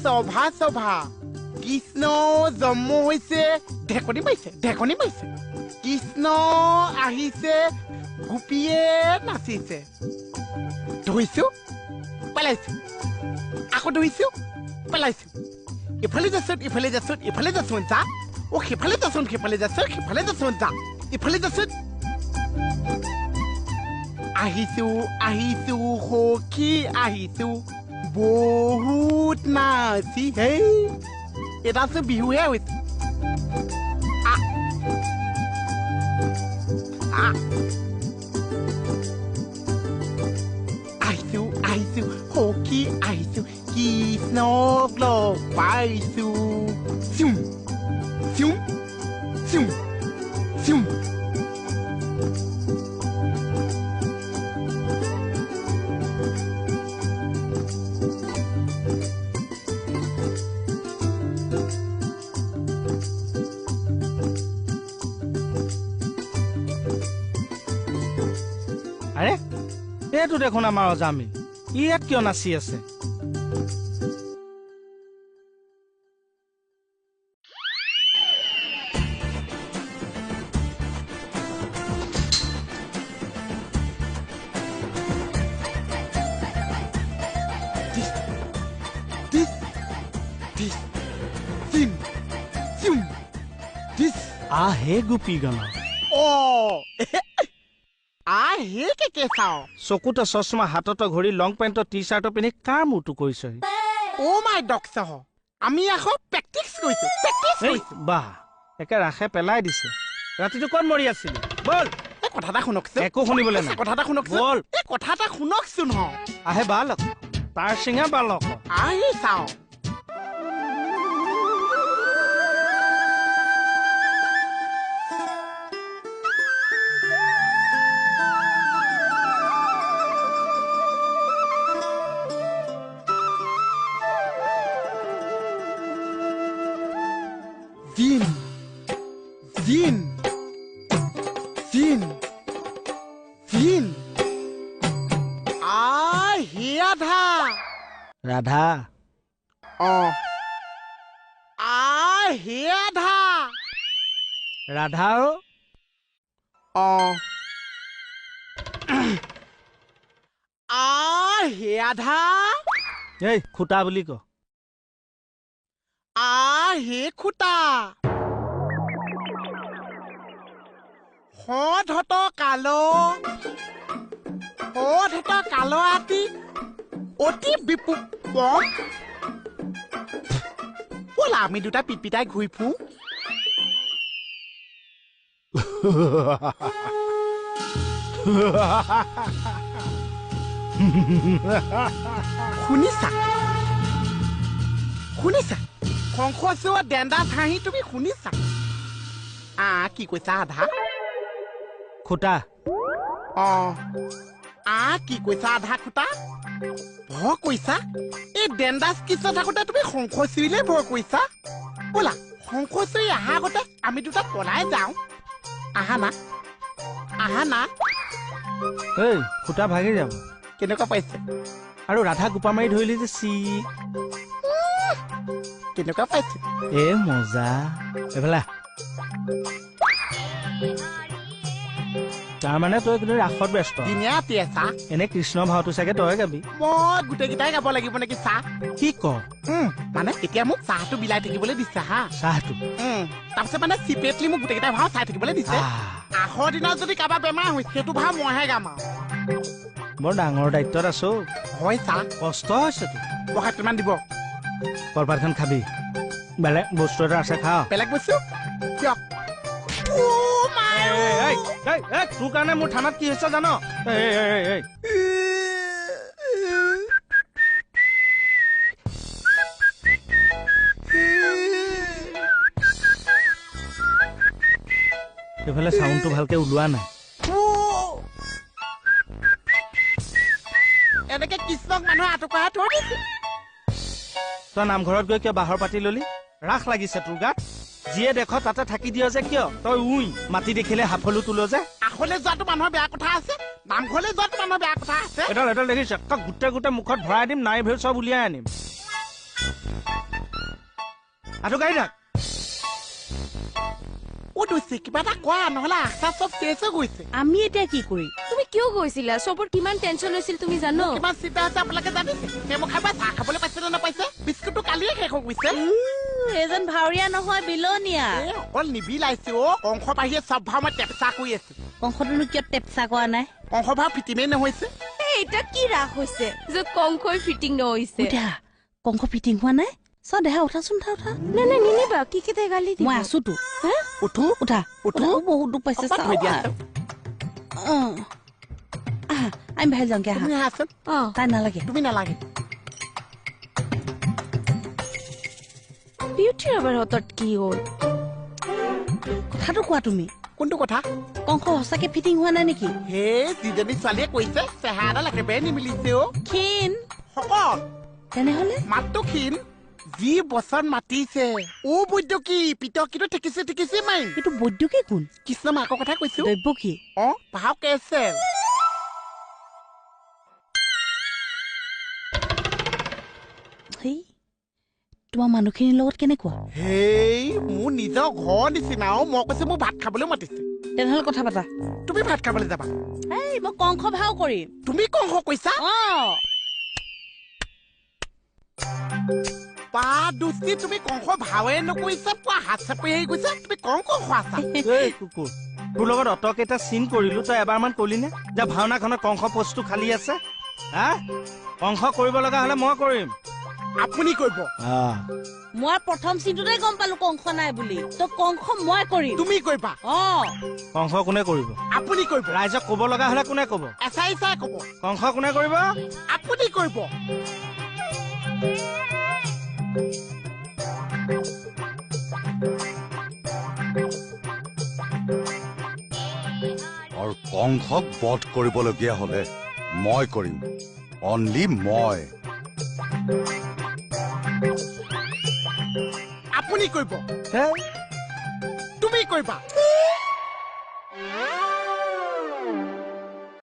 সভা সভা কৃষ্ণ জন্ম হৈছে ঢেকনি মাৰিছে কৃষ্ণ আহিছে গোপীয়ে নাচিছে ধৰিছো পেলাইছো আকৌ ধৰিছো পেলাইছো ইফালে যাচোন যা ও সিফালে যাচোন যা ইফালে যাচোন আহিছো সখী আহিছো বহুত নাচি হেই এটা বিহুহে হৈছে আহিছো সখী আহিছো কৃষ্ণক লগ পাইছো চিম চিম চিম চিম আৰে এইটো দেখোন আমাৰ অজামি ইয়াত কিয় নাচি আছে আহে গোপী গানা আহে কে চাও চকুতে চশমা হাততে ঘড়ী লং পেণ্টৰ টি চাৰ্ট পিন্ধি কাৰ মুটো কৰিছে ও মাই ডক্টৰ আমি আকৌ প্ৰেক্টিছ কৰিছো বাহ একে ৰাখে পেলাই দিছে ৰাতিটো কোন মৰি আছিল বল এই কথা এটা শুনকচোন একো শুনিবলৈ নাই কথা এটা শুনকচোন বল এই কথা এটা শুনকচোন হ আহে বালক তাৰ সিঙা বালক আহি চাও ৰাধা ৰাধা এই খুটা বুলি ক হে খুটা হত কাল আতি অতি বিপু বলা আমি দুটা পিটপিটাই ঘূৰি ফুৰো শুনিছা শংখ ডেণ্ডা হাঁহি তুমি শুনিছা কি কৈছা আধা খুটা কি কৈছা আধা খুটা ভয় কৈছা এই ডেণ্ডাছ কিছ থাকোতে তুমি শংখ চিৰিলে ভয় কৈছা ব'লা শংখ চিৰি অহা আগতে আমি দুটা পলাই যাওঁ আহা না এই খুটা ভাগি যাব কেনেকুৱা পাইছে আৰু ৰাধা গোপা মাৰি ধৰিলি যে কেনেকুৱা পাইছে এ মজা এইফালে তাৰমানে তই কিন্তু ৰাসত ব্যস্ত এনে কৃষ্ণ ভাওটো চাগে তই গাবি মই গোটেইকেইটাই গাব লাগিব নেকি চাহ কি ক মানে এতিয়া মোক চাহটো বিলাই থাকিবলৈ দিছে হা চাহটো তাৰপিছত মানে চিপেটলি মোক গোটেইকেইটাই ভাও চাই থাকিবলৈ দিছে আহৰ দিনত যদি কাৰোবাৰ বেমাৰ হয় সেইটো ভাও মইহে গাম আৰু বৰ ডাঙৰ দায়িত্বত আছো হয় চাহ কষ্ট হৈছে বহাত কিমান দিব কলপাতখন খাবি বেলেগ বস্তু এটা আছে খা বেলেগ বস্তু কিয় তোৰ কাৰণে মোৰ থানাত কি হৈছে জান এইফালে চাউণ্ডটো ভালকে ওলোৱা নাই এনেকে কৃষ্ণক মানুহে আঁতকৰাই থৈ দিছে তই নামঘৰত গৈ কিয় বাহৰ পাতি ললি ৰাস লাগিছে তোৰ গাত যিয়ে দেখ তাতে থাকি দিয় যে কিয় তই মাটি দেখিলে হাফলো তোল যে আখলে যোৱাটো মানুহৰ বেয়া কথা আছে নামঘৰলৈ যোৱাটো মানুহৰ বেয়া কথা আছে এডাল দেখিছ গোটেই মুখত ভৰাই দিম নাই ভেল চব উলিয়াই আনিম আঁঠু কাঢ়ি থাক অ' দুচি কিবা এটা কোৱা নহ'লে আশা চব চেচ হৈ গৈছে আমি এতিয়া কি কৰিম তুমি কিয় গৈছিলা চবৰ কিমান টেনচন হৈছিল তুমি জানো কিমান চিন্তা আছে আপোনালোকে জানিছে সেই মোক খাই চাহ খাবলৈ পাইছে নে নাপাইছে বিস্কুটটো কালিয়ে শেষ হৈ গৈছে এজন ভাৱৰীয়া নহয় বিলনীয়া এই অকল নিবিলাইছে অ' কংস বাহিৰে চব ভাও মই টেপচা কৰি আছো কংসটোনো কিয় টেপচা কৰা নাই কংস ভাও ফিটিমেই নহৈছে এটা কি ৰাস হৈছে য'ত কংসই ফিটিং নহৈছে উঠা কংস ফিটিং হোৱা নাই চ দেহা উঠাচোন উঠা নাই নাই নিনিবা কি কেইটাই গালি দিব মই আছোতো উঠো উঠা উঠো। বহুত দুখ পাইছে অকমান থৈ দিয়া আমি বাহিৰ যাওঁগে আহা তুমি আহাচোন তাই নালাগে তুমি নালাগে বিউটিৰ আবাৰ হতত কি হ'ল কথাটো কোৱা তুমি কোনটো কথা কংস সঁচাকে ফিটিং হোৱা নাই নেকি হে যিজনী ছোৱালীয়ে কৈছে চেহেৰাডাল একেবাৰে নিমিলিছে অ' ক্ষীণ শকত তেনেহলে মাতটো ক্ষীণ যি বচন মাতিছে ও বৈদ্য কি পিতকিটো ঠেকিছে মাৰিম এইটো বৈদ্যুকী কোন কৃষ্ণ মাকৰ কথা কৈছো দৈব্য কি অ ভাও কেছে সেই তোমাৰ মানুহখিনিৰ লগত কেনেকুৱা হেই মোৰ নিজৰ ঘৰ নিচিনা অ মই কৈছো মোক ভাত খাবলৈ মাতিছে তেনেহলে কথা পাতা তুমি ভাত খাবলৈ যাবা এই মই কংস ভাও কৰিম তুমি কংস কৈছা পা দুষ্টি তুমি কংস ভাৱে নকৰিছা পোৱা হাত চাপৰি আহি গৈছা তুমি কংস খোৱাছা এই কুকুৰ তোৰ লগত অটকেইটা চিন কৰিলো তই এবাৰমান কলি নে যে ভাওনাখনত কংস পোষ্টটো খালী আছে হা কংস কৰিব লগা হলে মই কৰিম আপুনি কৰিব মই প্ৰথম চিনটোতে গম পালো কংস নাই বুলি তো কংস মই কৰিম তুমি কৰিবা কংস কোনে কৰিব আপুনি কৰিব ৰাইজক কব লগা হলে কোনে কব এচাই চাই কব কংস কোনে কৰিব আপুনি কৰিব আৰু কংসক বধ কৰিবলগীয়া হলে মই কৰিম অনলি মই আপুনি কৰিব হে তুমি কৰিবা